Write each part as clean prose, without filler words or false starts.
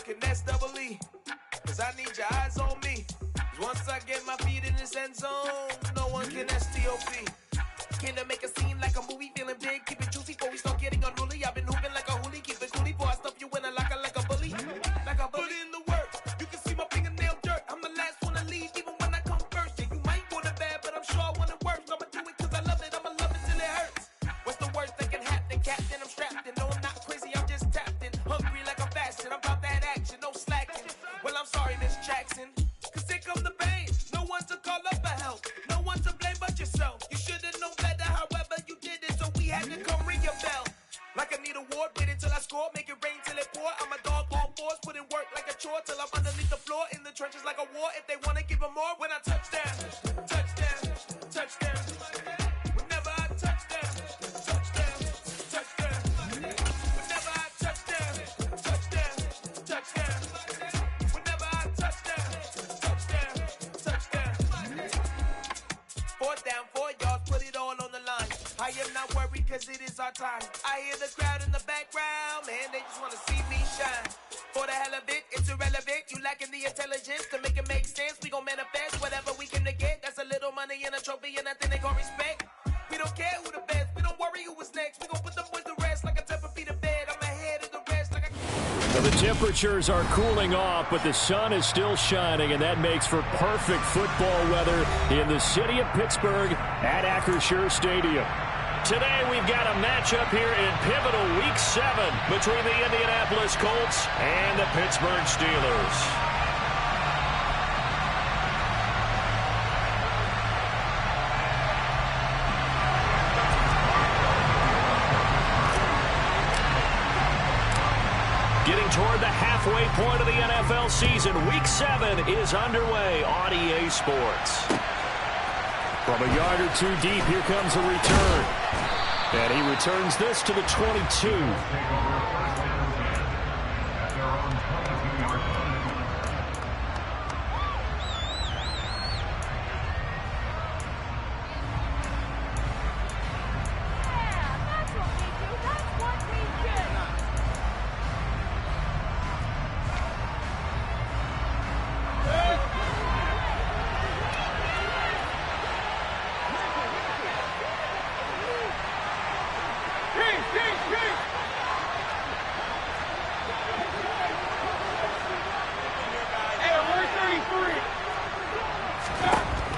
rockin' S-double-E. Cause I need your eyes on me. Cause once I get my feet in this end zone, no one can STOP. Can I make a scene like a movie, feeling big, keep it juicy before we start getting unruly. I've been hooping like a hoolie, keep it coolie before I stuff you in a locker like a bully. Like a bully. Put in the work, you can see my fingernail dirt. I'm the last one to leave, even when I come first. Yeah, you might want it bad, but I'm sure I want it worse. I'ma do it cause I love it, I'ma love it till it hurts. What's the worst that can happen, Captain? I'm strapped in, no I'm not crazy, I'm just tapped in. Hungry like I'm fasting, I'm about that action, no slacking. Well, I'm sorry, Miss Jackson, cause here come the pain. No one to call up for help, no one to blame but yourself. You should've known better, however you did it, so we had to come ring your bell. Like I need a award, wait until I score, make it rain till it pour. I'm a dog, all fours, put in work like a chore till I'm underneath the floor, in the trenches like a war. If they wanna give them more, when I touch down, touchdown, touchdown. Whenever I touch down, touchdown, touchdown. Whenever I touch down, touchdown, touchdown. Whenever I touch down, touchdown, touchdown. 4th down, 4 yards, put it all on the line. I am not worried cause it is our time. I hear the crowd in the background, man, they just wanna see me shine. For the hell of it, it's irrelevant. You lacking the intelligence to make it make sense. We gon' manifest whatever we can to get. That's a little money and a trophy and nothing they call respect. We don't care who the best, we don't worry who was next. We gon' put the boys to rest like a Tempur to bed. I'm ahead of the rest like Well, the temperatures are cooling off, but the sun is still shining, and that makes for perfect football weather in the city of Pittsburgh at Acrisure Stadium. Today we've got a matchup here in pivotal Week 7 between the Indianapolis Colts and the Pittsburgh Steelers. Getting toward the halfway point of the NFL season, Week 7 is underway on EA Sports. From a yard or two deep, here comes a return. And he returns this to the 22.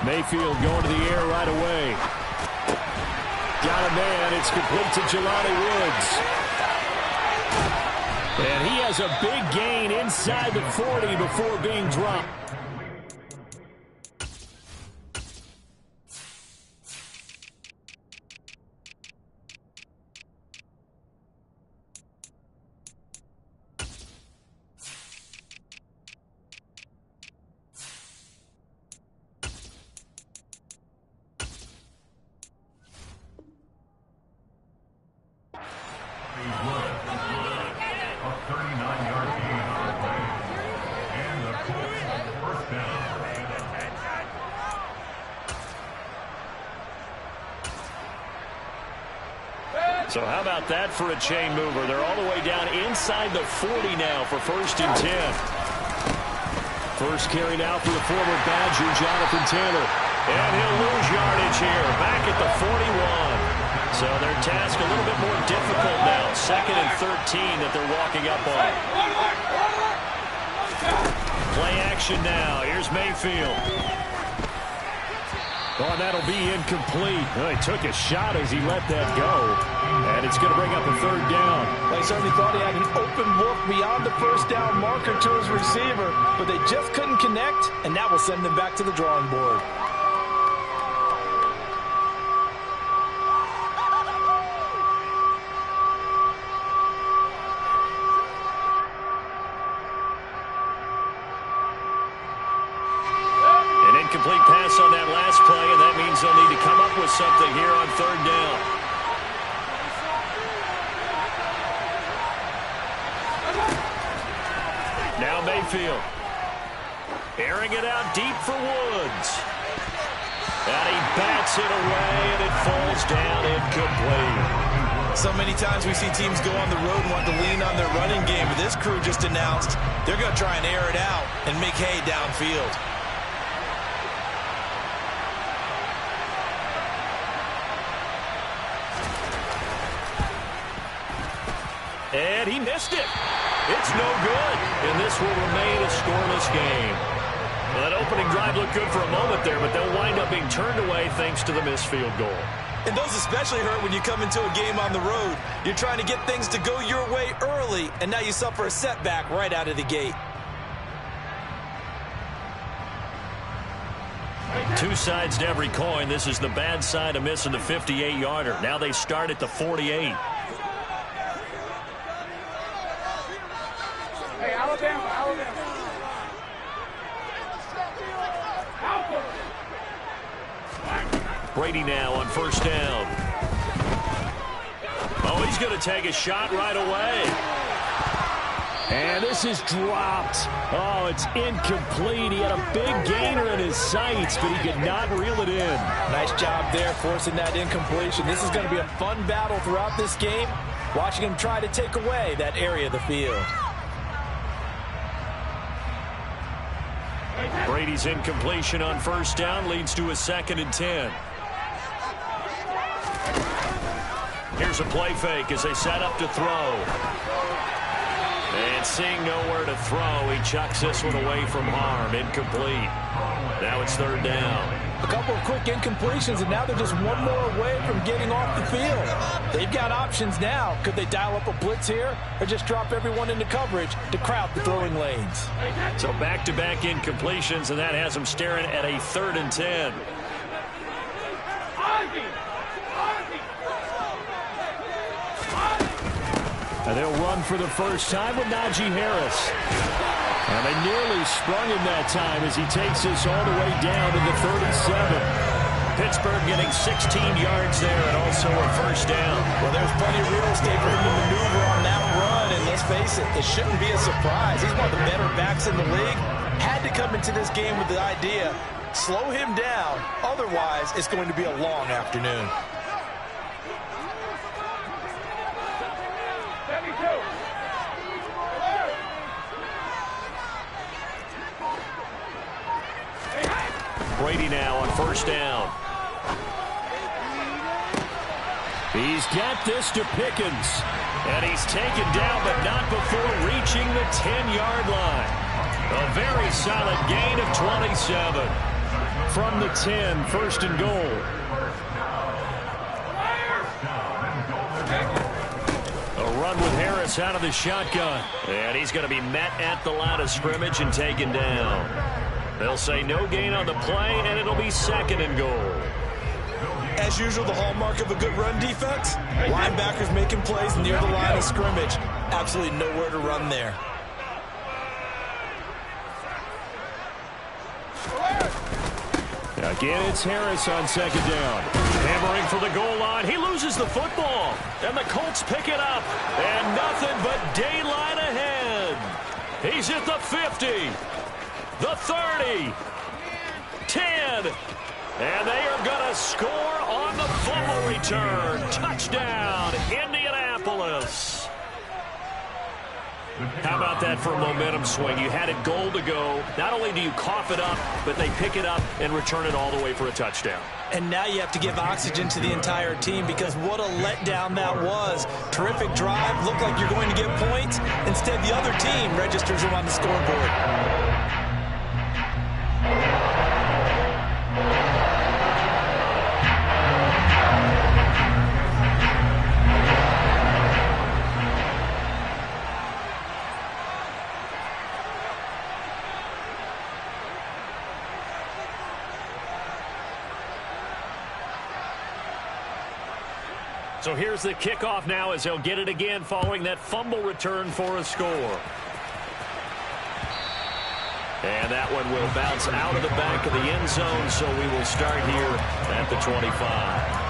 Mayfield going to the air right away. Got a man. It's complete to Jelani Woods. And he has a big gain inside the 40 before being dropped. So how about that for a chain mover? They're all the way down inside the 40 now for 1st and 10. First carry now for the former Badger, Jonathan Taylor. And he'll lose yardage here, back at the 41. So their task a little bit more difficult now. 2nd and 13 that they're walking up on. Play action now. Here's Mayfield. Oh, and that'll be incomplete. Well, he took a shot as he let that go. And it's going to bring up a 3rd down. Well, he certainly thought he had an open look beyond the 1st down marker to his receiver, but they just couldn't connect, and that will send them back to the drawing board. Complete pass on that last play, and that means they'll need to come up with something here on 3rd down. Now Mayfield. Airing it out deep for Woods. And he bats it away, and it falls down incomplete. So many times we see teams go on the road and want to lean on their running game, but this crew just announced they're going to try and air it out and make hay downfield. And he missed it. It's no good, and this will remain a scoreless game. Well, that opening drive looked good for a moment there, but they'll wind up being turned away thanks to the missed field goal. And those especially hurt when you come into a game on the road. You're trying to get things to go your way early, and now you suffer a setback right out of the gate. Two sides to every coin. This is the bad side of missing the 58-yarder. Now they start at the 48. Hey, Alabama. Brady now on first down. Oh, he's going to take a shot right away. And this is dropped. Oh, it's incomplete. He had a big gainer in his sights, but he could not reel it in. Nice job there forcing that incompletion. This is going to be a fun battle throughout this game, watching him try to take away that area of the field. Brady's incompletion on first down leads to a 2nd and 10. Here's a play fake as they set up to throw. And seeing nowhere to throw, he chucks this one away from harm. Incomplete. Now it's 3rd down. A couple of quick incompletions, and now they're just one more away from getting off the field. They've got options now. Could they dial up a blitz here or just drop everyone into coverage to crowd the throwing lanes? So back-to-back incompletions, and that has them staring at a 3rd and 10. And they'll run for the first time with Najee Harris. And they nearly sprung him that time as he takes this all the way down to the 37. Pittsburgh getting 16 yards there and also a first down. Well, there's plenty of real estate for him to maneuver on that run, and let's face it, it shouldn't be a surprise. He's one of the better backs in the league. Had to come into this game with the idea, slow him down, otherwise it's going to be a long afternoon. Brady now on first down. He's got this to Pickens. And he's taken down, but not before reaching the 10-yard line. A very solid gain of 27. From the 10, 1st and goal. A run with Harris out of the shotgun. And he's going to be met at the line of scrimmage and taken down. They'll say no gain on the play, and it'll be 2nd and goal. As usual, the hallmark of a good run defense, linebackers making plays near the line of scrimmage. Absolutely nowhere to run there. Again, it's Harris on 2nd down. Hammering for the goal line. He loses the football, and the Colts pick it up. And nothing but daylight ahead. He's at the 50. The 30, 10, and they are going to score on the fumble return. Touchdown, Indianapolis. How about that for a momentum swing? You had it goal to go. Not only do you cough it up, but they pick it up and return it all the way for a touchdown. And now you have to give oxygen to the entire team because what a letdown that was. Terrific drive. Looked like you're going to get points. Instead, the other team registers them on the scoreboard. So here's the kickoff now as they'll get it again following that fumble return for a score. And that one will bounce out of the back of the end zone, so we will start here at the 25.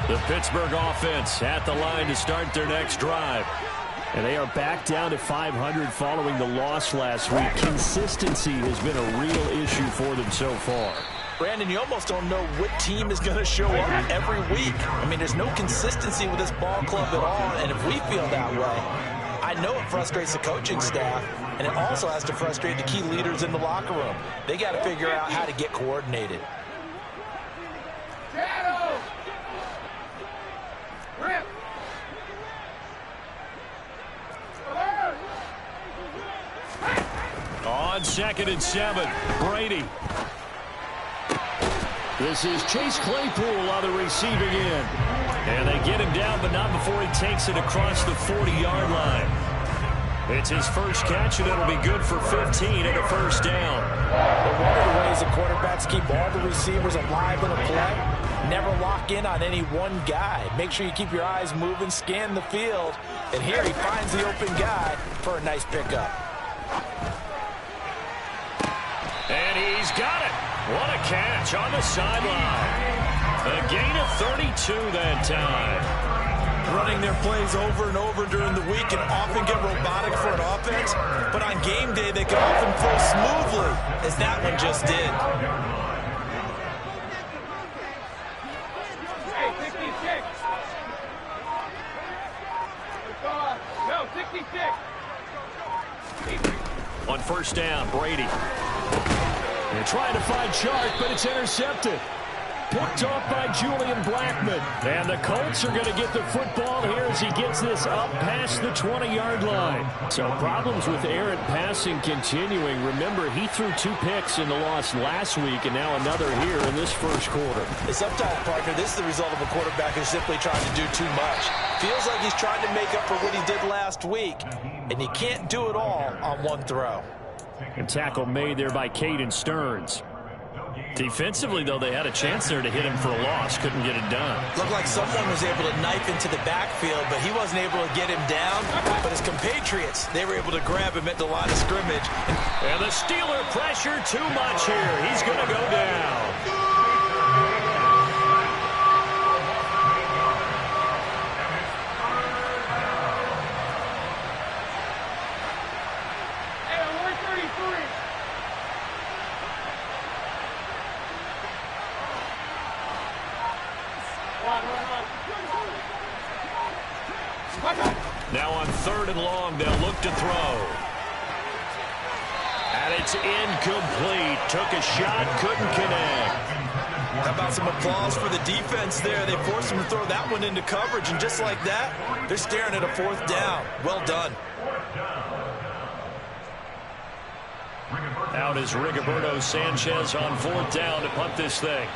The Pittsburgh offense at the line to start their next drive. And they are back down to 500 following the loss last week. Consistency has been a real issue for them so far. Brandon, you almost don't know what team is going to show up every week. I mean, there's no consistency with this ball club at all, and if we feel that way, I know it frustrates the coaching staff, and it also has to frustrate the key leaders in the locker room. They got to figure out how to get coordinated. On 2nd and 7, Brady. This is Chase Claypool on the receiving end. And they get him down, but not before he takes it across the 40-yard line. It's his first catch, and it'll be good for 15 and a first down. But one of the ways that quarterbacks keep all the receivers alive in a play, never lock in on any one guy. Make sure you keep your eyes moving, scan the field. And here he finds the open guy for a nice pickup. And he's got it. What a catch on the sideline. A gain of 32 that time. Running their plays over and over during the week can often get robotic for an offense, but on game day they can often flow smoothly, as that one just did. Hey, 66. No, 66. On first down, Brady. They're trying to find Chark, but it's intercepted. Picked off by Julian Blackman. And the Colts are going to get the football here as he gets this up past the 20-yard line. So problems with errant passing continuing. Remember, he threw 2 picks in the loss last week, and now another here in this first quarter. Sometimes, partner, this is the result of a quarterback who's simply trying to do too much. Feels like he's trying to make up for what he did last week, and he can't do it all on one throw. And tackle made there by Caden Stearns. Defensively, though, they had a chance there to hit him for a loss. Couldn't get it done. Looked like someone was able to knife into the backfield, but he wasn't able to get him down. But his compatriots, they were able to grab him at the line of scrimmage. And the Steeler pressure too much here. He's going to go down. Now on 3rd and long, they'll look to throw. And it's incomplete. Took a shot, couldn't connect. How about some applause for the defense there? They forced him to throw that one into coverage, and just like that, they're staring at a 4th down. Well done. Out is Rigoberto Sanchez on 4th down to punt this thing.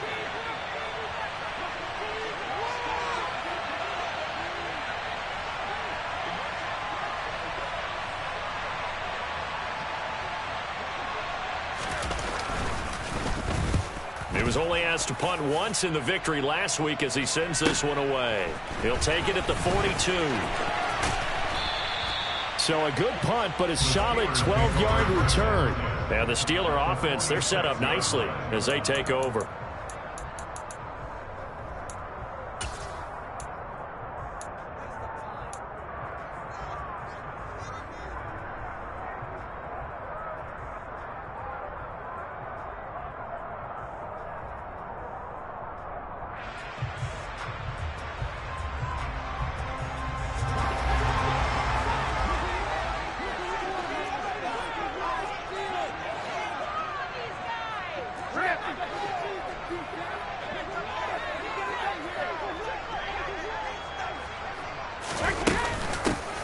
He was only asked to punt once in the victory last week as he sends this one away. He'll take it at the 42. So a good punt, but a solid 12-yard return. Now the Steeler offense, they're set up nicely as they take over.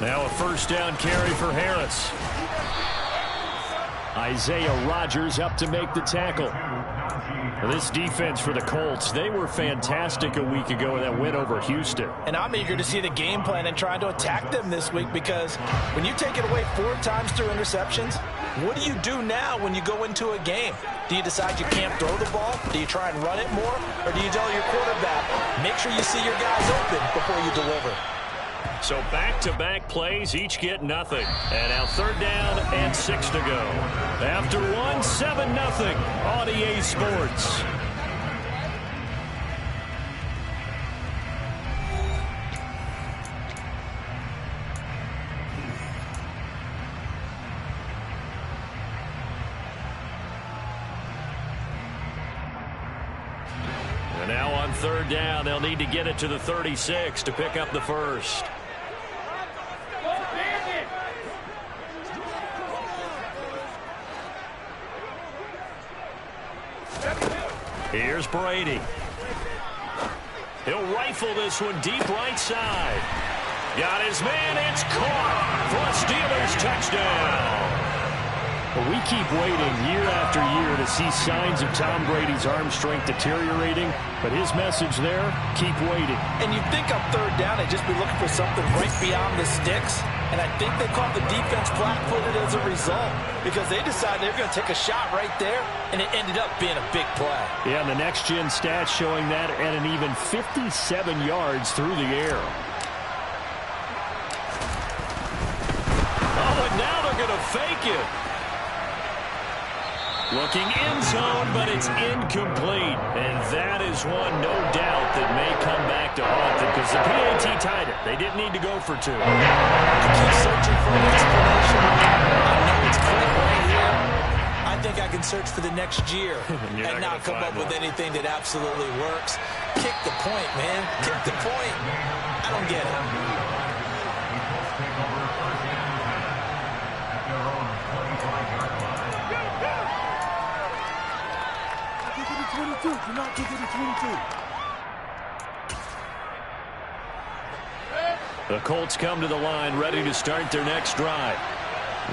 Now a first down carry for Harris. Isaiah Rodgers up to make the tackle. This defense for the Colts, they were fantastic a week ago in that win over Houston. And I'm eager to see the game plan and trying to attack them this week, because when you take it away 4 times through interceptions, what do you do now when you go into a game? Do you decide you can't throw the ball? Do you try and run it more? Or do you tell your quarterback, make sure you see your guys open before you deliver? So back-to-back plays, each get nothing. And now 3rd down and 6 to go. After one, 7-0 on EA Sports. And now on third down, they'll need to get it to the 36 to pick up the first. Here's Brady. He'll rifle this one deep right side. Got his man. It's caught for a Steelers touchdown. But we keep waiting year after year to see signs of Tom Brady's arm strength deteriorating. But his message there, keep waiting. And you'd think on third down they'd just be looking for something right beyond the sticks. And I think they caught the defense flat-footed as a result because they decided they were going to take a shot right there, and it ended up being a big play. Yeah, and the next-gen stats showing that at an even 57 yards through the air. Oh, and now they're going to fake it. Looking end zone, but it's incomplete. And that is one, no doubt, that may come back to haunt them because the PAT tied it. They didn't need to go for two. I keep searching for an explanation. I know it's clear right here. I think I can search for the next year and not come up with anything that absolutely works. Kick the point, man. Kick the point. I don't get it. Do not kick it to 22. The Colts come to the line ready to start their next drive.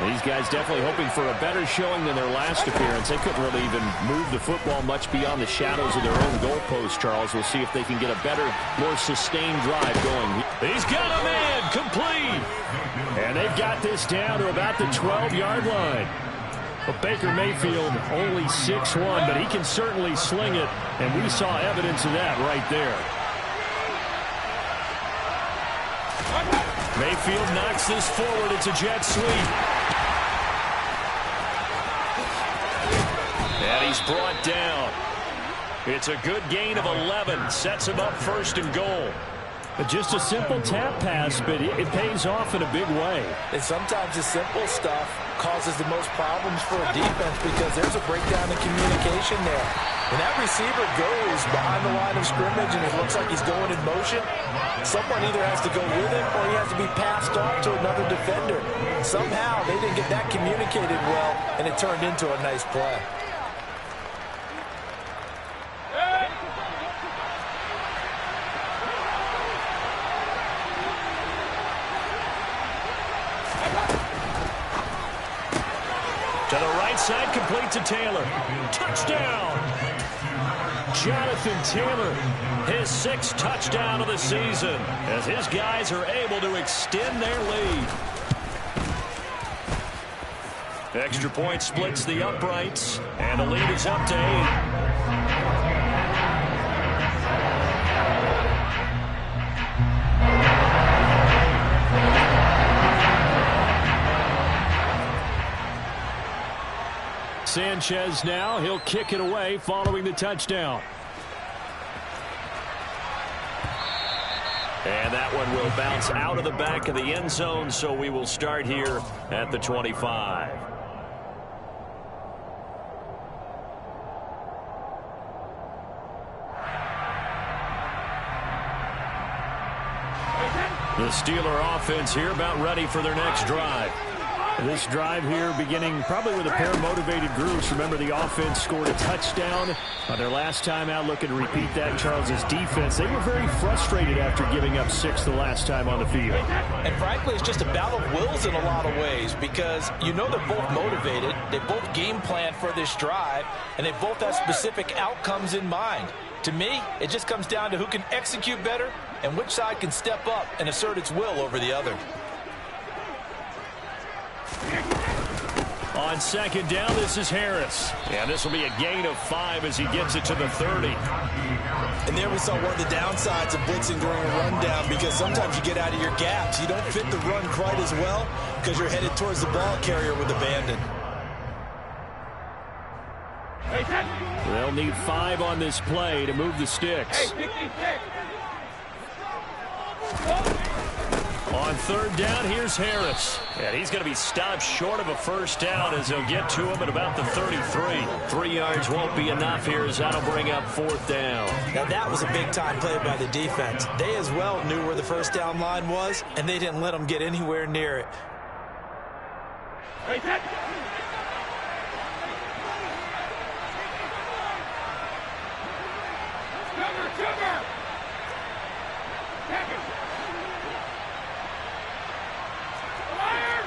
These guys definitely hoping for a better showing than their last appearance. They couldn't really even move the football much beyond the shadows of their own goalpost, Charles. We'll see if they can get a better, more sustained drive going. He's got a man complete. And they've got this down to about the 12-yard line. But Baker Mayfield only 6'1", but he can certainly sling it, and we saw evidence of that right there. Mayfield knocks this forward. It's a jet sweep. And he's brought down. It's a good gain of 11. Sets him up first and goal. But just a simple tap pass, but it pays off in a big way. And sometimes the simple stuff causes the most problems for a defense because there's a breakdown in communication there. When that receiver goes behind the line of scrimmage and it looks like he's going in motion, someone either has to go with him or he has to be passed off to another defender. Somehow they didn't get that communicated well, and it turned into a nice play. To the right side, complete to Taylor. Touchdown! Jonathan Taylor, his 6th touchdown of the season, as his guys are able to extend their lead. Extra point splits the uprights, and the lead is up to 8. Sanchez now, he'll kick it away following the touchdown. And that one will bounce out of the back of the end zone, so we will start here at the 25. The Steeler offense here about ready for their next drive. This drive here beginning probably with a pair of motivated groups. Remember, the offense scored a touchdown on their last time out. Looking to repeat that. Charles's defense, they were very frustrated after giving up 6 the last time on the field. And frankly, it's just a battle of wills in a lot of ways because you know they're both motivated. They both game plan for this drive, and they both have specific outcomes in mind. To me, it just comes down to who can execute better and which side can step up and assert its will over the other. On second down, this is Harris. And this will be a gain of 5 as he gets it to the 30. And there we saw one of the downsides of blitzing during a rundown because sometimes you get out of your gaps. You don't fit the run quite as well because you're headed towards the ball carrier with abandon. They'll need 5 on this play to move the sticks. On third down, here's Harris. And he's going to be stopped short of a first down as they'll get to him at about the 33. 3 yards won't be enough here as that'll bring up fourth down. Now that was a big-time play by the defense. They as well knew where the first down line was, and they didn't let them get anywhere near it. Hey, set. Sugar. Tackle. Fire.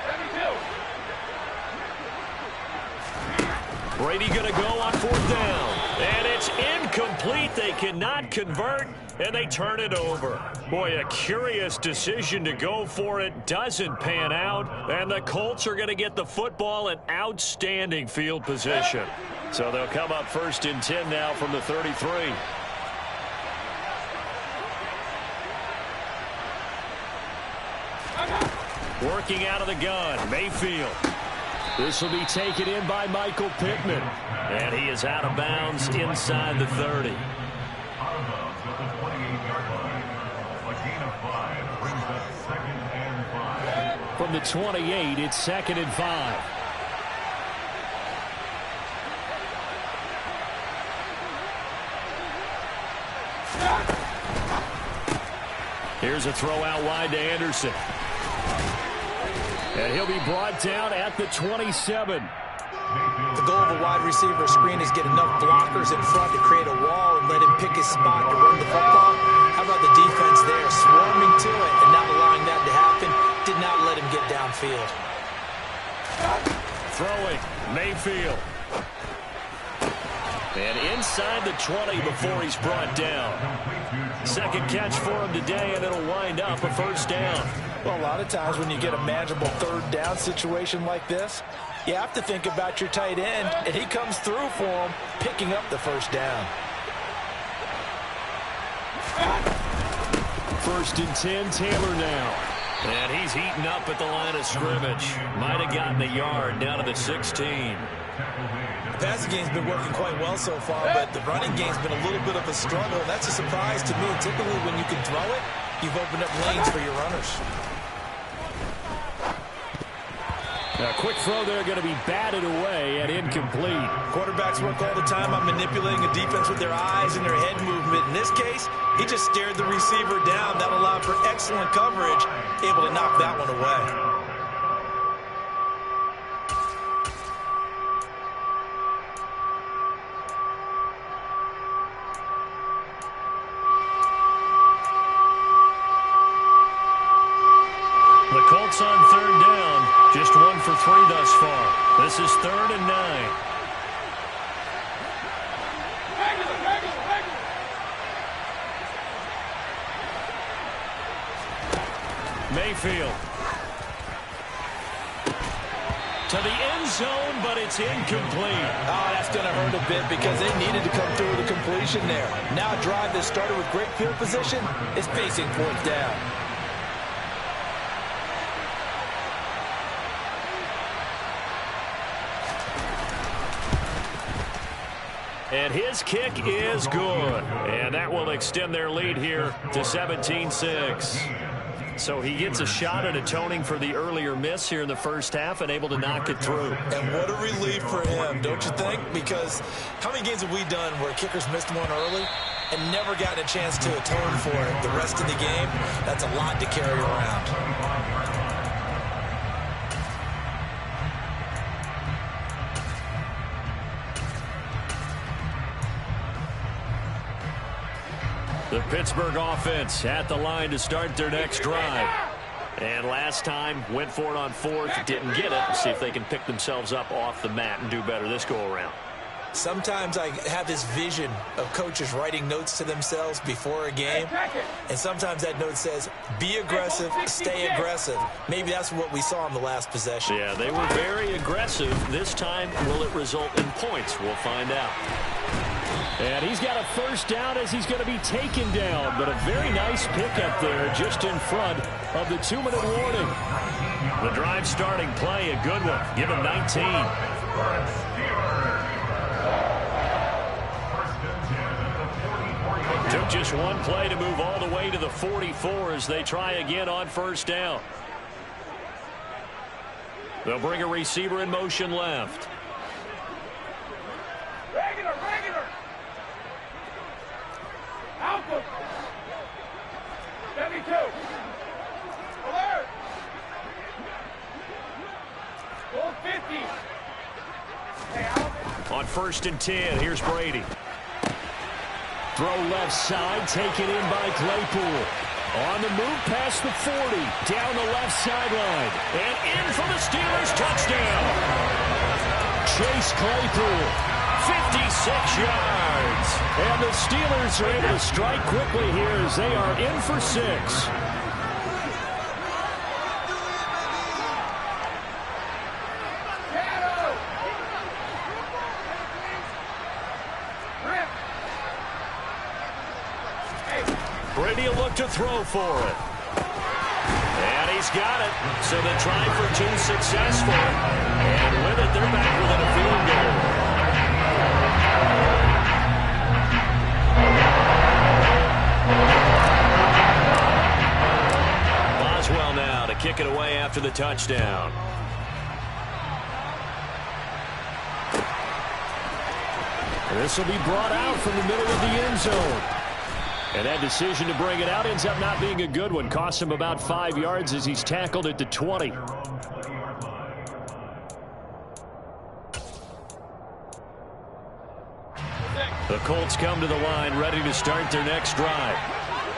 72. Brady going to go on fourth down. And it's incomplete. They cannot convert, and they turn it over. Boy, a curious decision to go for it. Doesn't pan out, and the Colts are going to get the football in outstanding field position. So they'll come up first and 10 now from the 33. Working out of the gun, Mayfield. This will be taken in by Michael Pittman. And he is out of bounds inside the 30. Out of bounds at the 28-yard line. A gain of 5 brings us 2nd and 5. From the 28, it's 2nd and 5. Here's a throw out wide to Anderson. And he'll be brought down at the 27. The goal of a wide receiver screen is get enough blockers in front to create a wall and let him pick his spot to run the football. How about the defense there, swarming to it and not allowing that to happen? Did not let him get downfield. Throwing, Mayfield. And inside the 20 before he's brought down. Second catch for him today, and it'll wind up a first down. Well, a lot of times when you get a manageable third down situation like this, you have to think about your tight end, and he comes through for him, picking up the first down. First and 10, Taylor now. And he's heating up at the line of scrimmage. Might have gotten a yard down to the 16. The passing game's been working quite well so far, but the running game's been a little bit of a struggle. That's a surprise to me. Typically, when you can throw it, you've opened up lanes for your runners. A quick throw there going to be batted away and incomplete. Quarterbacks work all the time on manipulating a defense with their eyes and their head movement. In this case, he just stared the receiver down. That allowed for excellent coverage, able to knock that one away. The Colts on third down, just 1 for 3 thus far. This is 3rd and 9. Mayfield. To the end zone, but it's incomplete. Oh, that's going to hurt a bit because they needed to come through with a completion there. Now a drive that started with great field position is facing fourth down. And his kick is good. And that will extend their lead here to 17-6. So he gets a shot at atoning for the earlier miss here in the first half and able to knock it through. And what a relief for him, don't you think? Because how many games have we done where kickers missed one early and never gotten a chance to atone for it the rest of the game? That's a lot to carry around. The Pittsburgh offense at the line to start their next drive. And last time, went for it on fourth, didn't get it. Let's see if they can pick themselves up off the mat and do better this go-around. Sometimes I have this vision of coaches writing notes to themselves before a game, and sometimes that note says, be aggressive, stay aggressive. Maybe that's what we saw in the last possession. Yeah, they were very aggressive. This time, will it result in points? We'll find out. And he's got a first down as he's going to be taken down, but a very nice pickup there just in front of the 2-minute warning. The drive starting play, a good one. Give him 19. Took just one play to move all the way to the 44 as they try again on first down. They'll bring a receiver in motion left. Regular. Alpha. 72. Alert. Full 50. Hey, Alpha. On 1st and 10, here's Brady. Throw left side, taken in by Claypool. On the move past the 40, down the left sideline, and in for the Steelers touchdown. Chase Claypool, 56 yards. And the Steelers are able to strike quickly here as they are in for 6. Brady will look to throw for it. And he's got it. So the try for 2 successful. And with it, they're back within a field goal. Boswell now to kick it away after the touchdown. This will be brought out from the middle of the end zone. And that decision to bring it out ends up not being a good one. Costs him about 5 yards as he's tackled at the 20. The Colts come to the line, ready to start their next drive.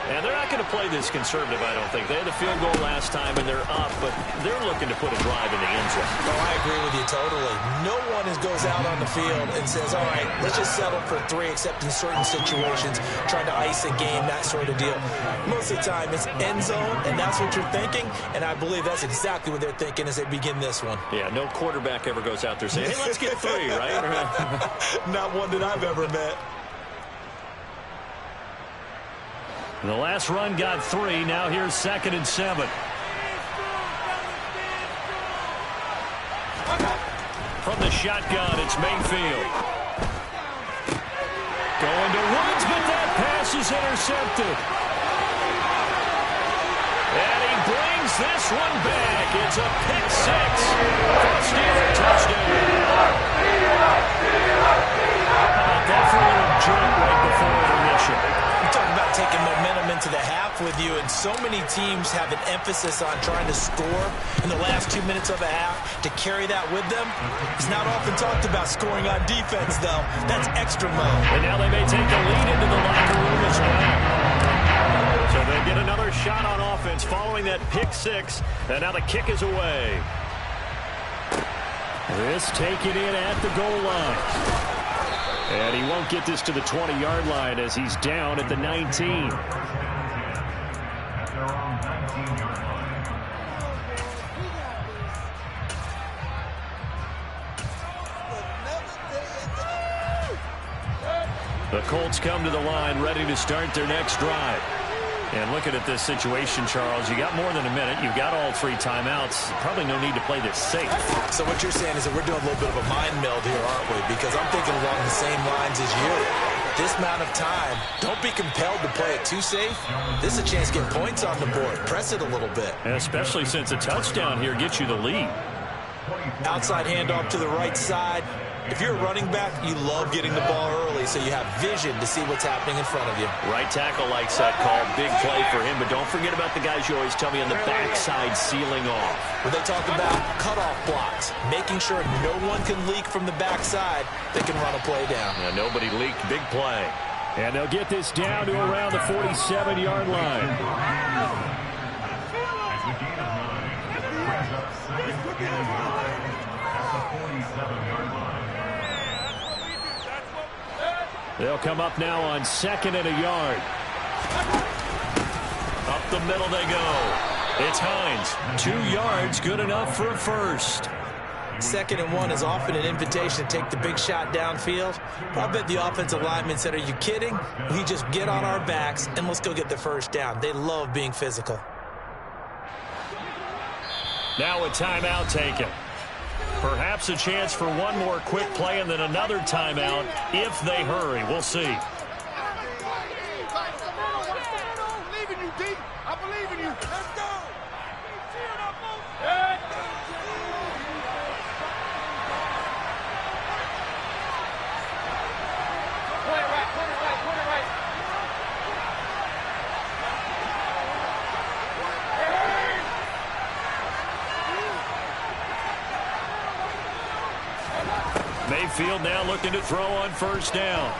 And they're not going to play this conservative, I don't think. They had a field goal last time, and they're up, but they're looking to put a drive in the end zone. Oh, I agree with you totally. No one goes out on the field and says, all right, let's just settle for 3, except in certain situations, trying to ice a game, that sort of deal. Most of the time, it's end zone, and that's what you're thinking, and I believe that's exactly what they're thinking as they begin this one. Yeah, no quarterback ever goes out there saying, hey, let's get 3, right? Not one that I've ever met. The last run got 3. Now here's 2nd and 7. From the shotgun, it's Mayfield. Going to Woods, but that pass is intercepted. And he brings this one back. It's a pick 6 for a Steeler touchdown. That for a little jump right before intermission. You talk about taking momentum into the half with you, and so many teams have an emphasis on trying to score in the last 2 minutes of a half. To carry that with them, it's not often talked about scoring on defense, though. That's extra mode. And now they may take the lead into the locker room as well. So they get another shot on offense following that pick 6, and now the kick is away. This taken in at the goal line. And he won't get this to the 20-yard line as he's down at the 19. At their own 19-yard line. The Colts come to the line ready to start their next drive. And looking at this situation, Charles, you got more than a minute. You've got all 3 timeouts. Probably no need to play this safe. So what you're saying is that we're doing a little bit of a mind meld here, aren't we? Because I'm thinking along the same lines as you. This amount of time, don't be compelled to play it too safe. This is a chance to get points on the board. Press it a little bit. And especially since a touchdown here gets you the lead. Outside handoff to the right side. If you're a running back, you love getting the ball early so you have vision to see what's happening in front of you. Right tackle likes that call. Big play for him, but don't forget about the guys you always tell me on the backside sealing off. When they talk about cutoff blocks, making sure no one can leak from the backside, they can run a play down. Yeah, nobody leaked. Big play. And they'll get this down to around the 47-yard line. As the gain of 9 brings up 2nd and 9 at the 47-yard line. They'll come up now on 2nd and a yard. Up the middle they go. It's Hines. 2 yards, good enough for a first. 2nd and 1 is often an invitation to take the big shot downfield. I bet the offensive lineman said, are you kidding? We just get on our backs and let's go get the first down. They love being physical. Now a timeout taken. Perhaps a chance for one more quick play and then another timeout if they hurry. We'll see. I believe in you. Let's go. Good. Point it right, point it right, point it right. Mayfield now looking to throw on first down.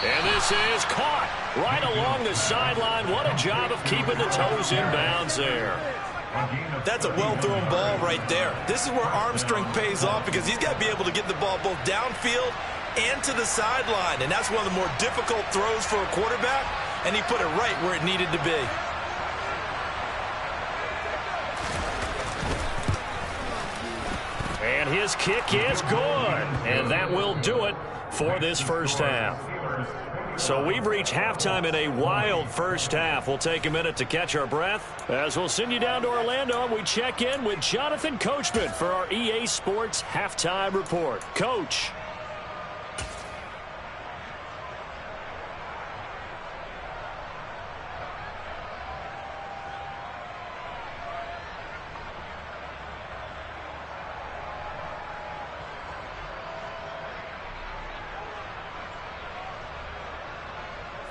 And this is caught right along the sideline. What a job of keeping the toes in bounds there. That's a well-thrown ball right there. This is where arm strength pays off because he's got to be able to get the ball both downfield and to the sideline. And that's one of the more difficult throws for a quarterback, and he put it right where it needed to be. And his kick is good. And that will do it for this first half. So we've reached halftime in a wild first half. We'll take a minute to catch our breath as we'll send you down to Orlando and we check in with Jonathan Coachman for our EA Sports Halftime Report. Coach.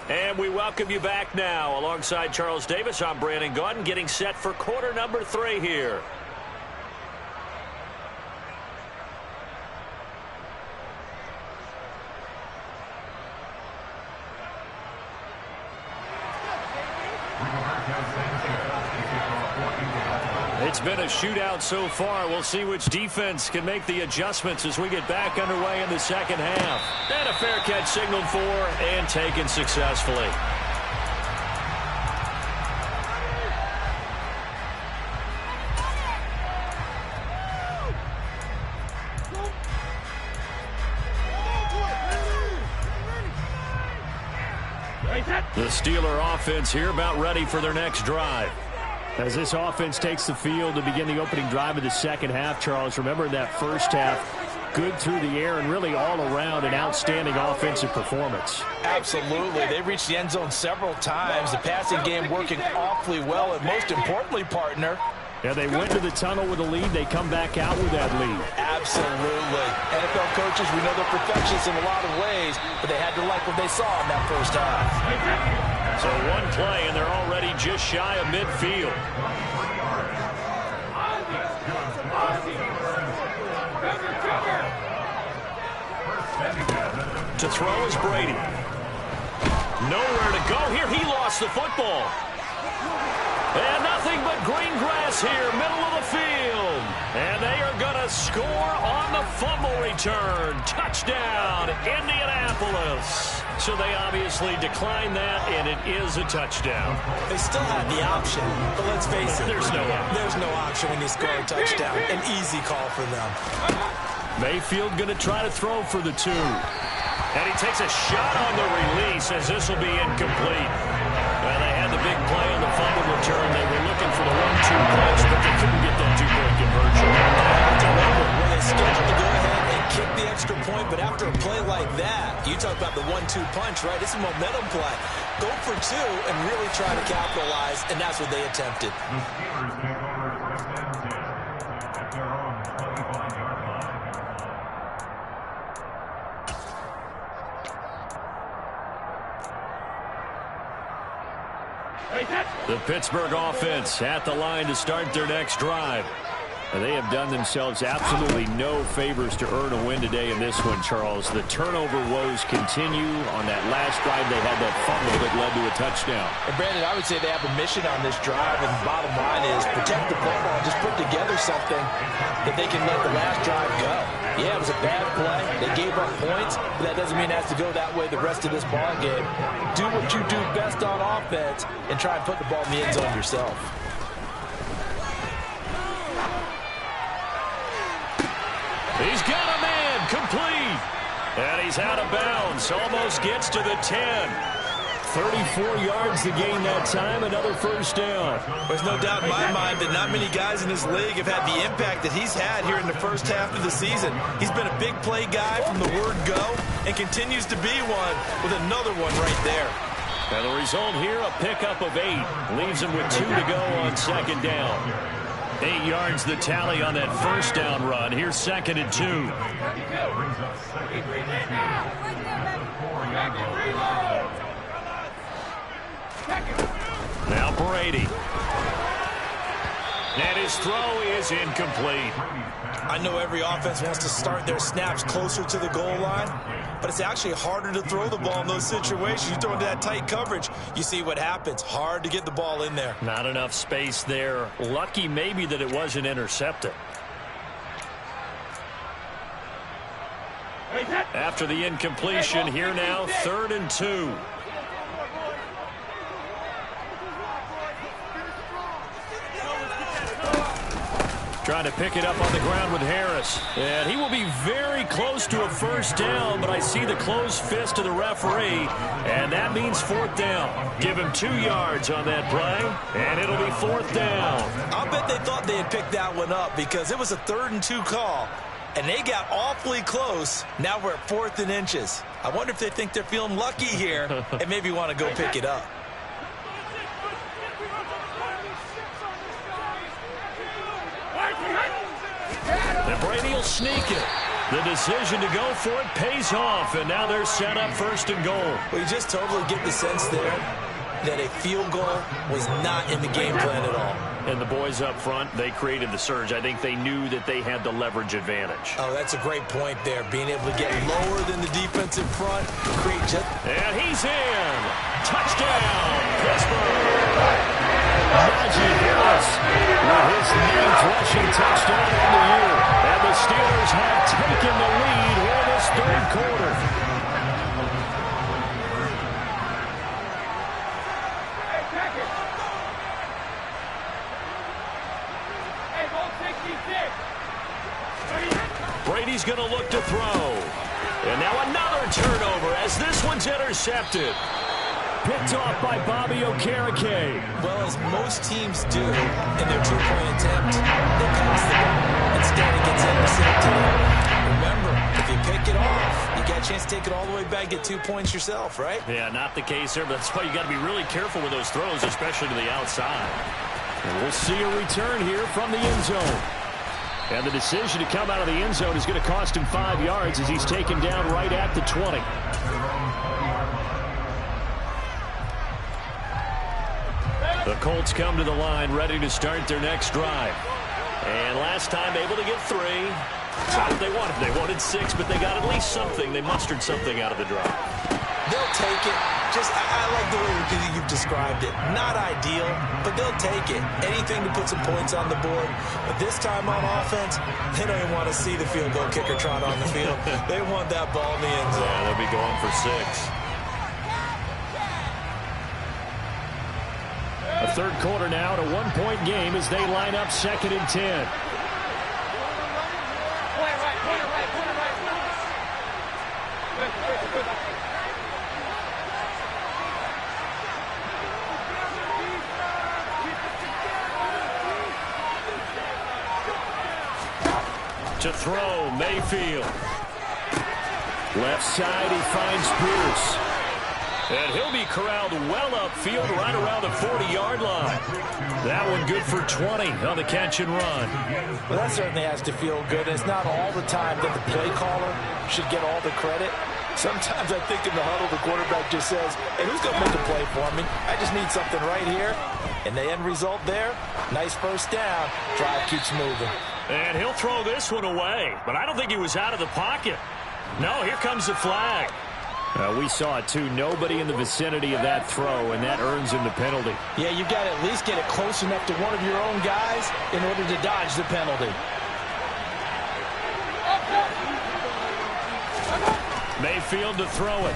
And we welcome you back now. Alongside Charles Davis, I'm Brandon Gaudin, getting set for quarter number 3 here. It's been a shootout so far. We'll see which defense can make the adjustments as we get back underway in the second half. And a fair catch signaled for and taken successfully. The Steeler offense here about ready for their next drive. As this offense takes the field to begin the opening drive of the second half, Charles, remember that first half, good through the air and really all around an outstanding offensive performance. Absolutely. They reached the end zone several times. The passing game working awfully well. And most importantly, partner, yeah, they went to the tunnel with a lead. They come back out with that lead. Absolutely. NFL coaches, we know they're perfectionists in a lot of ways, but they had to like what they saw in that first half. So one play, and they're already just shy of midfield. To throw is Brady. Nowhere to go here. He lost the football. And nothing but green grass here, middle of the field. And they are going to score on the fumble return. Touchdown, Indianapolis. So they obviously declined that, and it is a touchdown. They still had the option, but let's face it, there's no option when you score a touchdown. An easy call for them. Mayfield going to try to throw for the 2. And he takes a shot on the release as this will be incomplete. Well, they had the big play on the fumble return. They were looking for the 1-2 punch, but they couldn't get that 2-point conversion. When they scheduled to go ahead and kick the extra point, but after a play like that, you talk about the 1-2 punch, right? It's a momentum play. Go for 2 and really try to capitalize, and that's what they attempted. The Steelers take over first and 10 at their own 25-yard line. The Pittsburgh offense at the line to start their next drive. And they have done themselves absolutely no favors to earn a win today in this one, Charles. The turnover woes continue. On that last drive, they had that fumble that led to a touchdown. And Brandon, I would say they have a mission on this drive, and the bottom line is protect the football. Just put together something that they can let the last drive go. Yeah, it was a bad play. They gave up points, but that doesn't mean it has to go that way the rest of this ball game. Do what you do best on offense and try and put the ball in the end zone yourself. He's got a man, complete. And he's out of bounds, almost gets to the 10. 34 yards to gain that time, another first down. There's no doubt in my mind that not many guys in this league have had the impact that he's had here in the first half of the season. He's been a big play guy from the word go and continues to be one with another one right there. And the result here, a pickup of 8. Leaves them with 2 to go on second down. 8 yards the tally on that first down run. Here's 2nd and 2. Now Brady. And his throw is incomplete. I know every offense wants to start their snaps closer to the goal line, but it's actually harder to throw the ball in those situations. You throw into that tight coverage, you see what happens. Hard to get the ball in there. Not enough space there. Lucky maybe that it wasn't intercepted. After the incompletion, here now, 3rd and 2. Trying to pick it up on the ground with Harris. And he will be very close to a first down, but I see the closed fist of the referee, and that means 4th down. Give him 2 yards on that play, and it'll be 4th down. I'll bet they thought they had picked that one up because it was a 3rd and 2 call, and they got awfully close. Now we're at 4th and inches. I wonder if they think they're feeling lucky here and maybe want to go pick it up. And Brady will sneak it. The decision to go for it pays off, and now they're set up 1st and goal. Well, you just totally get the sense there that a field goal was not in the game plan at all. And the boys up front, they created the surge. I think they knew that they had the leverage advantage. Oh, that's a great point there. Being able to get lower than the defense in front, create just... And he's in. Touchdown, Pittsburgh. Najee Harris with his 9th rushing touchdown of the year. And the Steelers have taken the lead in this 3rd quarter. Brady's going to look to throw. And now another turnover as this one's intercepted. Picked off by Bobby Wk7. Well, as most teams do in their 2-point attempt, they pass the ball. Instead, it gets intercepted. Remember, if you pick it off, you got a chance to take it all the way back, get 2 points yourself, right? Yeah, not the case here, but that's why you got to be really careful with those throws, especially to the outside. And we'll see a return here from the end zone. And the decision to come out of the end zone is going to cost him 5 yards as he's taken down right at the 20. The Colts come to the line ready to start their next drive. And last time able to get 3. That's not what they wanted. They wanted 6, but they got at least something. They mustered something out of the drive. They'll take it. I like the way you've described it. Not ideal, but they'll take it. Anything to put some points on the board. But this time on offense, they don't even want to see the field goal kicker trot on the field. They want that ball in the end zone. Yeah, they'll be going for 6. A 3rd quarter now at a 1-point game as they line up 2nd and 10. To throw, Mayfield. Left side, he finds Pierce. And he'll be corralled well upfield right around the 40-yard line. That one good for 20 on the catch and run. Well, that certainly has to feel good. It's not all the time that the play caller should get all the credit. Sometimes I think in the huddle, the quarterback just says, hey, who's going to make a play for me? I just need something right here. And the end result there, nice first down. Drive keeps moving. And he'll throw this one away. But I don't think he was out of the pocket. No, here comes the flag. We saw it, too. Nobody in the vicinity of that throw, and that earns him the penalty. Yeah, you've got to at least get it close enough to one of your own guys in order to dodge the penalty. Mayfield to throw it.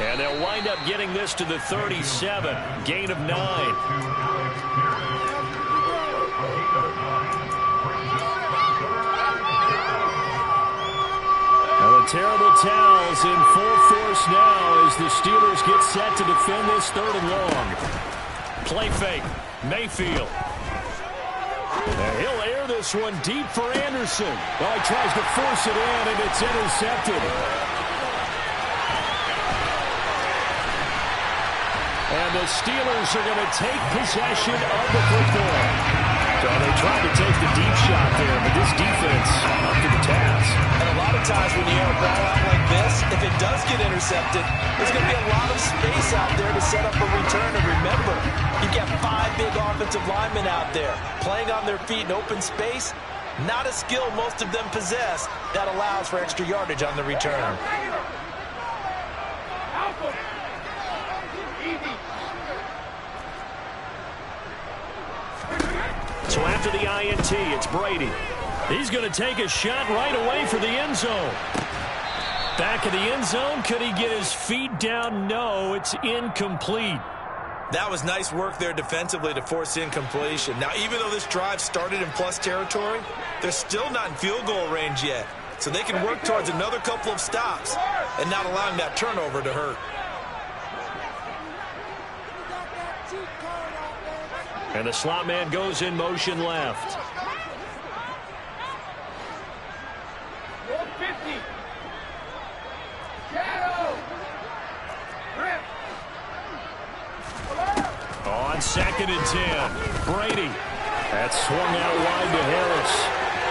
And they'll wind up getting this to the 37. Gain of 9. The terrible towels in full force now as the Steelers get set to defend this 3rd and long. Play fake. Mayfield. And he'll air this one deep for Anderson. Well, he tries to force it in, and it's intercepted. And the Steelers are going to take possession of the football. So they tried to take the deep shot there, but this defense up to the task. And a lot of times when you air a ball out like this, if it does get intercepted, there's going to be a lot of space out there to set up a return. And remember, you've got 5 big offensive linemen out there playing on their feet in open space. Not a skill most of them possess that allows for extra yardage on the return. So after the INT, it's Brady. He's going to take a shot right away for the end zone. Back of the end zone. Could he get his feet down? No, it's incomplete. That was nice work there defensively to force incompletion. Now, even though this drive started in plus territory, they're still not in field goal range yet. So they can work towards another couple of stops and not allowing that turnover to hurt. And the slot man goes in motion left. On 2nd and 10, Brady. That's swung out wide to Harris.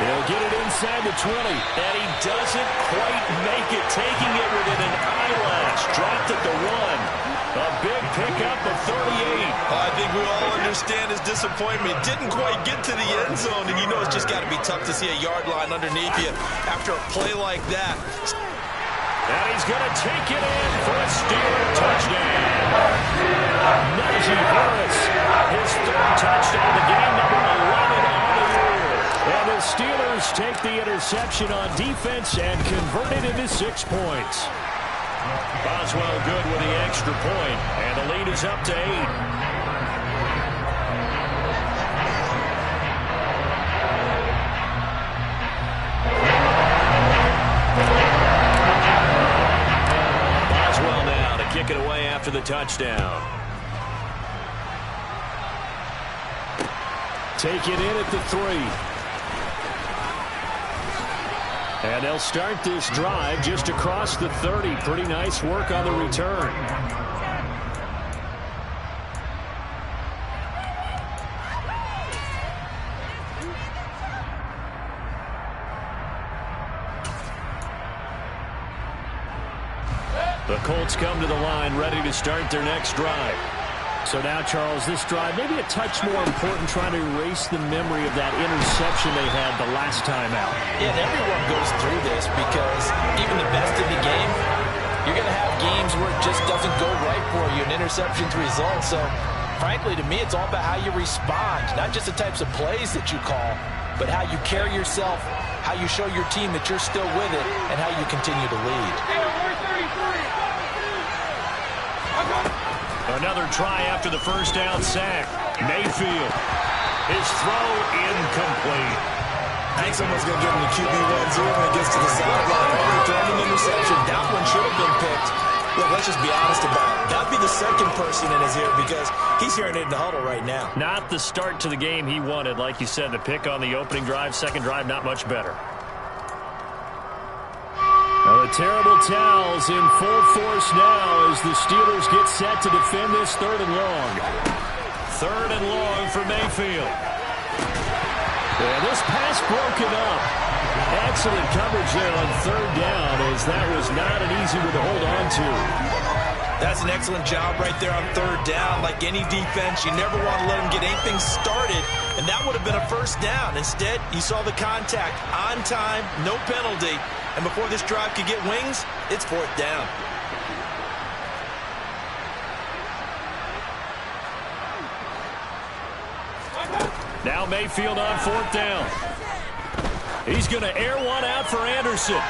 He'll get it inside the 20. And he doesn't quite make it, taking it within an eyelash. Dropped at the 1. A big pickup of 38. I think we all understand his disappointment. Didn't quite get to the end zone, and you know it's just got to be tough to see a yard line underneath you after a play like that. And he's going to take it in for a Steeler touchdown. Najee Harris, his 3rd touchdown of the game, number 11 on the year. And the Steelers take the interception on defense and convert it into 6 points. Boswell good with the extra point, and the lead is up to 8. Boswell now to kick it away after the touchdown. Take it in at the 3. And they'll start this drive just across the 30. Pretty nice work on the return. The Colts come to the line, ready to start their next drive. So now, Charles, this drive may be a touch more important, trying to erase the memory of that interception they had the last time out. Yeah, and everyone goes through this because even the best in the game, you're going to have games where it just doesn't go right for you, and interceptions result. So, frankly, to me, it's all about how you respond, not just the types of plays that you call, but how you carry yourself, how you show your team that you're still with it, and how you continue to lead. Another try after the first down sack. Mayfield. His throw incomplete. I think someone's going to give him the QB1-0 when he gets to the sideline. Already thrown an interception. That one should have been picked. Look, let's just be honest about it. That'd be the second person in his ear because he's hearing it in the huddle right now. Not the start to the game he wanted. Like you said, the pick on the opening drive, second drive, not much better. Now the terrible towels in full force now as the Steelers get set to defend this 3rd and long. 3rd and long for Mayfield. And this pass broken up. Excellent coverage there on 3rd down as that was not an easy one to hold on to. That's an excellent job right there on 3rd down. Like any defense, you never want to let them get anything started, and that would have been a first down. Instead, you saw the contact on time, no penalty, and before this drive could get wings, it's 4th down. Now Mayfield on 4th down. He's going to air one out for Anderson.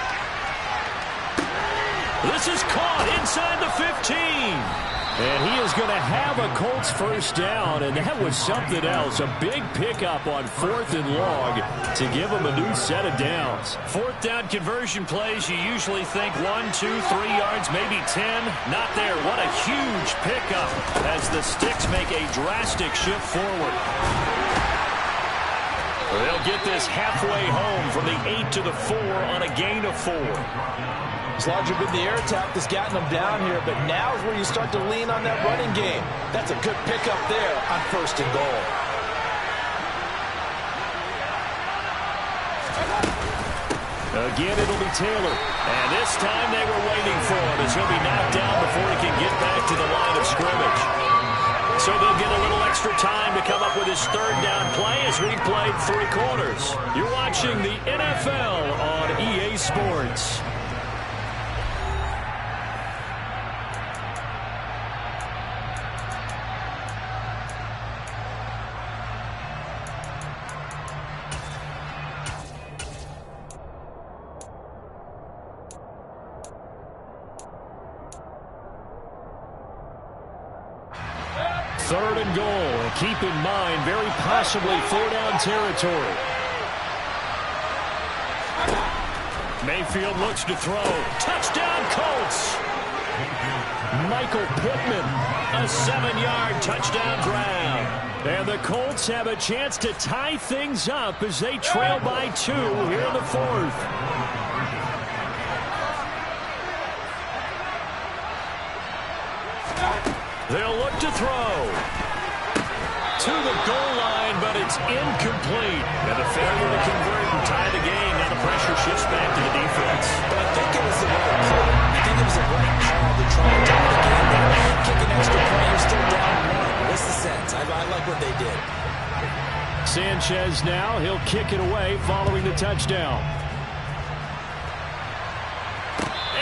This is caught inside the 15. And he is going to have a Colts first down, and that was something else. A big pickup on 4th and long to give him a new set of downs. 4th down conversion plays, you usually think 1, 2, 3 yards, maybe 10. Not there. What a huge pickup as the Sticks make a drastic shift forward. They'll get this halfway home from the 8 to the 4 on a gain of 4. It's largely been the air attack that's gotten them down here, but now is where you start to lean on that running game. That's a good pickup there on 1st and goal. Again, it'll be Taylor. And this time they were waiting for him as he'll be knocked down before he can get back to the line of scrimmage. So they'll get a little extra time to come up with his 3rd down play as we played 3 quarters. You're watching the NFL on EA Sports. Third and goal, and keep in mind, very possibly 4-down territory. Mayfield looks to throw. Touchdown, Colts! Michael Pittman, a 7-yard touchdown grab. And the Colts have a chance to tie things up as they trail by 2 here in the 4th. They'll look to throw. To the goal line, but it's incomplete. And a failure to convert and tie the game. Now the pressure shifts back to the defense. But I think it was the right call. I think it was the right call to try and tie the game there. Kick an extra point, you're still down 1. What's the sense? I like what they did. Sanchez now, he'll kick it away following the touchdown.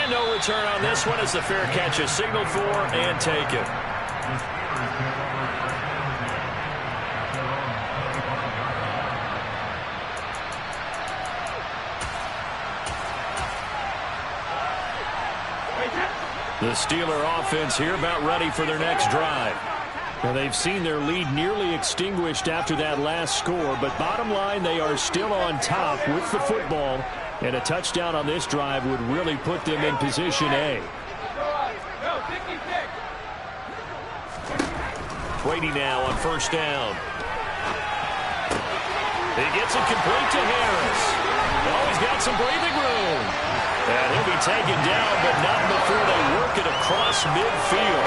And no return on this one as the fair catch is signaled for and taken. The Steeler offense here about ready for their next drive. Now they've seen their lead nearly extinguished after that last score, but bottom line, they are still on top with the football, and a touchdown on this drive would really put them in position A. Brady now on 1st down. He gets it complete to Harris. Oh, he's got some breathing room. And he'll be taken down, but not before they work it across midfield.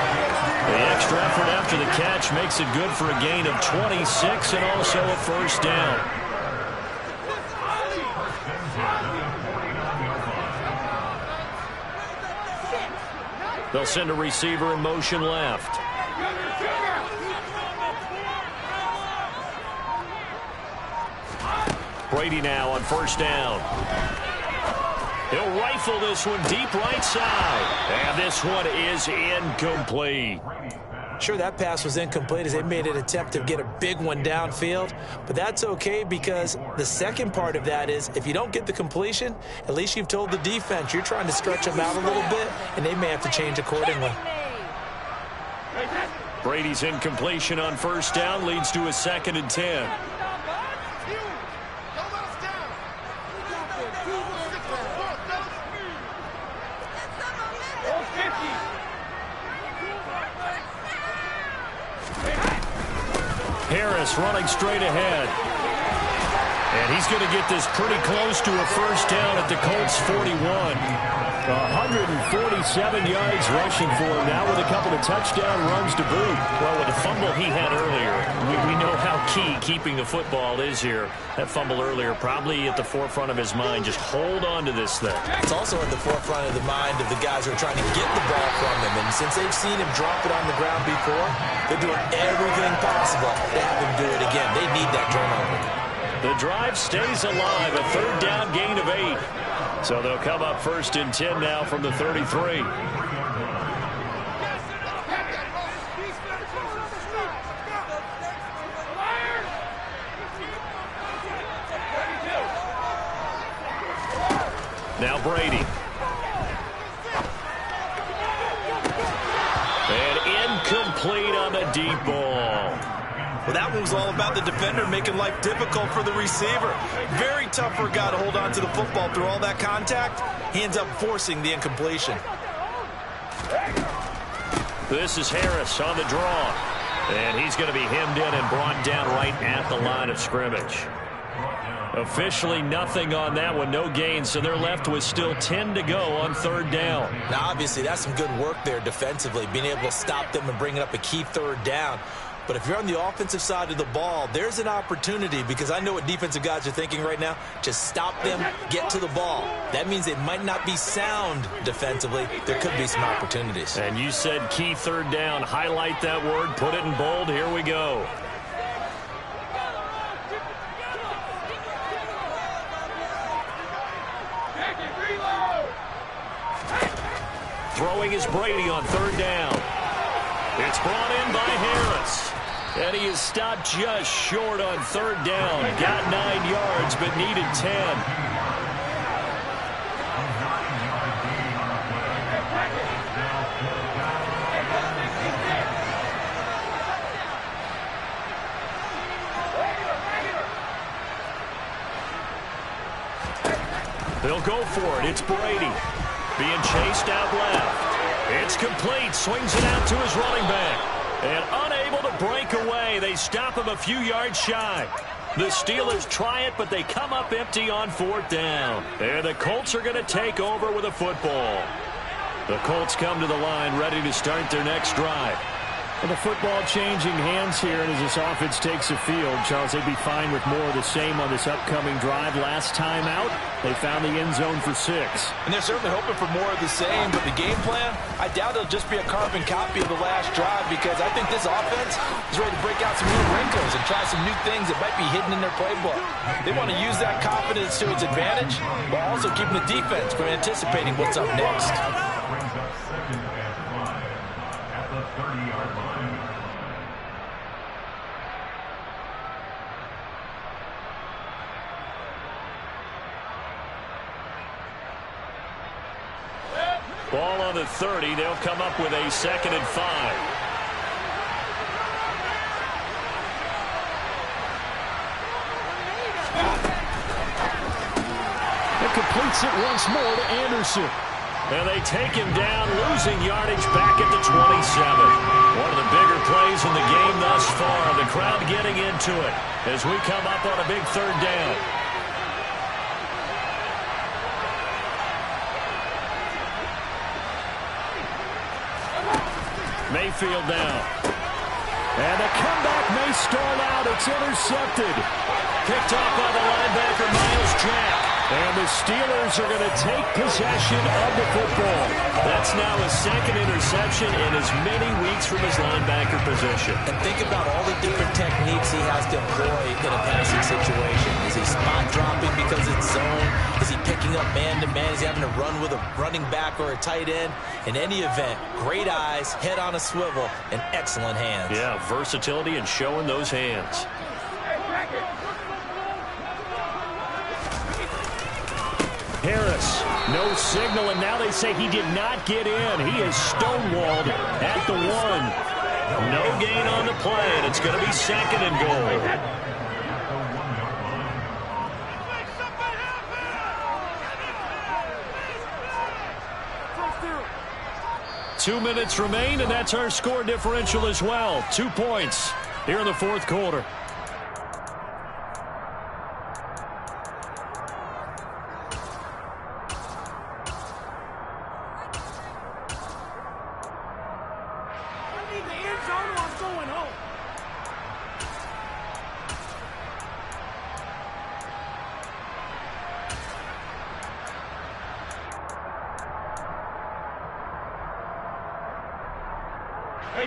The extra effort after the catch makes it good for a gain of 26 and also a 1st down. They'll send a receiver in motion left. Brady now on 1st down. He'll rifle this one deep right side. And this one is incomplete. Sure, that pass was incomplete as they made an attempt to get a big one downfield. But that's okay because the second part of that is if you don't get the completion, at least you've told the defense you're trying to stretch them out a little bit, and they may have to change accordingly. Brady's incompletion on 1st down leads to a 2nd and 10. Harris running straight ahead. And he's going to get this pretty close to a 1st down at the Colts 41. 147 yards rushing for him now with a couple of touchdown runs to boot. Well, with the fumble he had earlier, we know how key keeping the football is here. That fumble earlier probably at the forefront of his mind. Just hold on to this thing. It's also at the forefront of the mind of the guys who are trying to get the ball from him. And since they've seen him drop it on the ground before, they're doing everything possible to have him do it again. They need that turnover. The drive stays alive, a 3rd down gain of 8. So they'll come up 1st and 10 now from the 33. Now Brady. And incomplete on the deep ball. Well, that one was all about the defender making life difficult for the receiver. Very tough for a guy to hold on to the football through all that contact. He ends up forcing the incompletion. This is Harris on the draw. And he's going to be hemmed in and brought down right at the line of scrimmage. Officially nothing on that one, no gain, so they're left with still 10 to go on third down. Now, obviously, that's some good work there defensively, being able to stop them and bringing up a key third down. But if you're on the offensive side of the ball, there's an opportunity, because I know what defensive guys are thinking right now. Just stop them, get to the ball. That means they might not be sound defensively. There could be some opportunities. And you said key third down. Highlight that word, put it in bold. Here we go. Throwing is Brady on third down. It's brought in by Harris. And he is stopped just short on third down. Got 9 yards, but needed 10. They'll go for it. It's Brady. Being chased out left. It's complete. Swings it out to his running back. And unable to break away. They stop him a few yards shy. The Steelers try it, but they come up empty on fourth down. And the Colts are going to take over with a football. The Colts come to the line ready to start their next drive. Well, the football changing hands here, and as this offense takes the field, Charles, they'd be fine with more of the same on this upcoming drive. Last time out, they found the end zone for 6. And they're certainly hoping for more of the same, but the game plan, I doubt it'll just be a carbon copy of the last drive, because I think this offense is ready to break out some new wrinkles and try some new things that might be hidden in their playbook. They want to use that confidence to its advantage, while also keeping the defense from anticipating what's up next. Brings up second and 5 at the 30-yard line. Ball on the 30. They'll come up with a 2nd and 5. It completes it once more to Anderson. And they take him down, losing yardage back at the 27. One of the bigger plays in the game thus far. The crowd getting into it as we come up on a big third down. Mayfield now. And the comeback may stall out. It's intercepted. Picked off by the linebacker, Miles Jack. And the Steelers are going to take possession of the football. That's now his 2nd interception in as many weeks from his linebacker position. And think about all the different techniques he has to employ in a passing situation. Is he spot dropping because it's zone? Is he picking up man-to-man? Is he having to run with a running back or a tight end? In any event, great eyes, head on a swivel, and excellent hands. Yeah, versatility and showing those hands. Harris, no signal, and now they say he did not get in. He is stonewalled at the 1. No gain on the play, and it's going to be 2nd and goal. 2 minutes remain, and that's our score differential as well. 2 points here in the fourth quarter.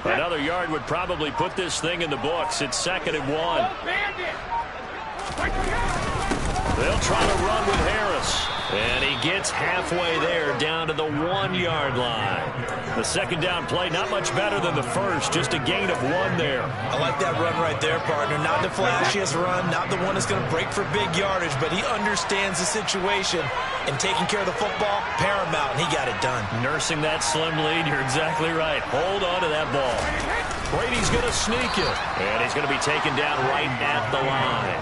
Another yard would probably put this thing in the books. It's 2nd and 1. They'll try to run with Harris. And he gets halfway there, down to the 1-yard line. The 2nd down play, not much better than the first, just a gain of 1 there. I like that run right there, partner. Not the flashiest run, not the one that's going to break for big yardage, but he understands the situation, and taking care of the football, paramount, and he got it done. Nursing that slim lead, you're exactly right. Hold on to that ball. Brady's going to sneak it, and he's going to be taken down right at the line.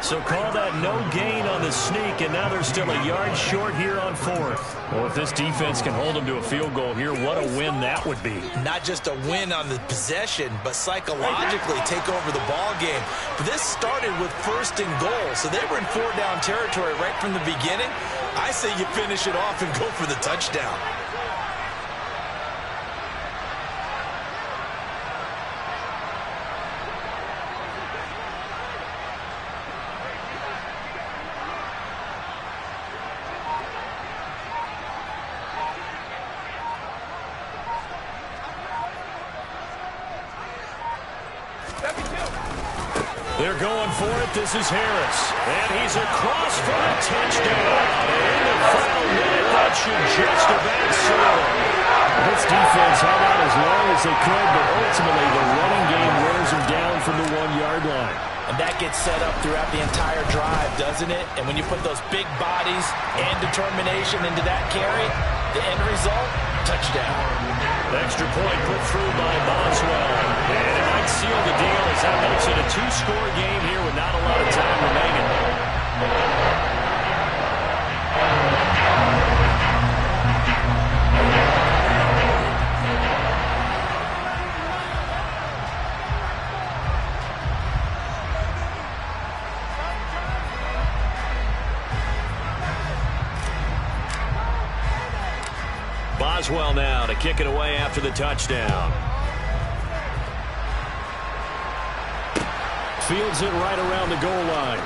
So call that no gain on the sneak, and now they're still a yard short here on 4th. Well, if this defense can hold them to a field goal here, what a win that would be. Not just a win on the possession, but psychologically take over the ball game. But this started with 1st and goal, so they were in 4-down territory right from the beginning. I say you finish it off and go for the touchdown. They're going for it. This is Harris. And he's across for a touchdown. In the final minute, that should just about seal it. This defense held out as long as they could, but ultimately the running game wears them down from the 1-yard line. And that gets set up throughout the entire drive, doesn't it? And when you put those big bodies and determination into that carry, the end result, touchdown. Extra point put through by Boswell. And it might seal the deal as that makes it a 2-score game here with not a lot of time remaining. Boswell now to kick it away after the touchdown. Fields it right around the goal line.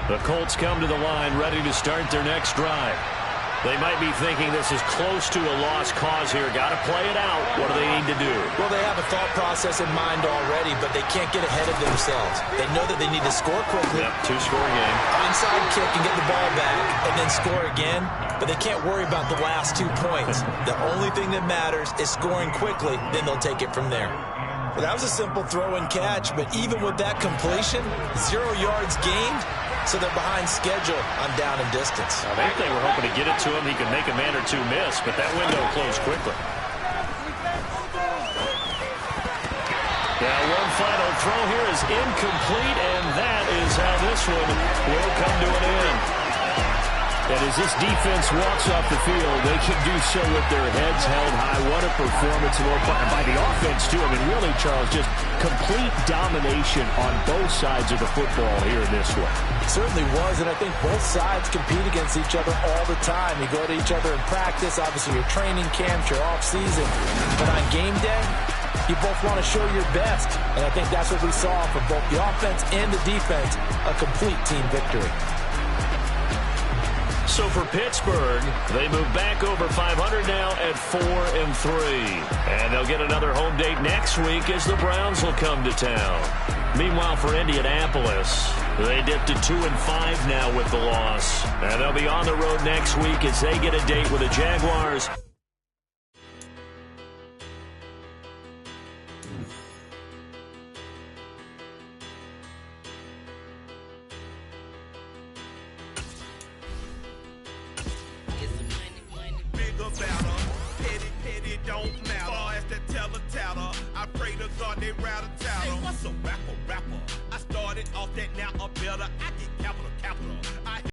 The Colts come to the line ready to start their next drive. They might be thinking this is close to a lost cause here. Got to play it out. What do they need to do? Well, they have a thought process in mind already, but they can't get ahead of themselves. They know that they need to score quickly. Yep, 2-score game. Onside kick and get the ball back and then score again, but they can't worry about the last 2 points. The only thing that matters is scoring quickly, then they'll take it from there. Well, that was a simple throw and catch, but even with that completion, 0 yards gained, so they're behind schedule on down and distance. I think they were hoping to get it to him. He could make a man or 2 miss, but that window closed quickly. Now one final throw here is incomplete, and that is how this one will come to an end. And as this defense walks off the field, they can do so with their heads held high. What a performance by the offense, too. I mean, really, Charles, just complete domination on both sides of the football here in this one. It certainly was, and I think both sides compete against each other all the time. You go to each other in practice, obviously your training camps, your off-season. But on game day, you both want to show your best. And I think that's what we saw from both the offense and the defense, a complete team victory. So for Pittsburgh, they move back over 500 now at 4-3. And they'll get another home date next week as the Browns will come to town. Meanwhile, for Indianapolis, they dipped to 2-5 now with the loss. And they'll be on the road next week as they get a date with the Jaguars. I pray to God they rather tattle. Hey, what's a rapper? I started off that, now I'm better. I get capital.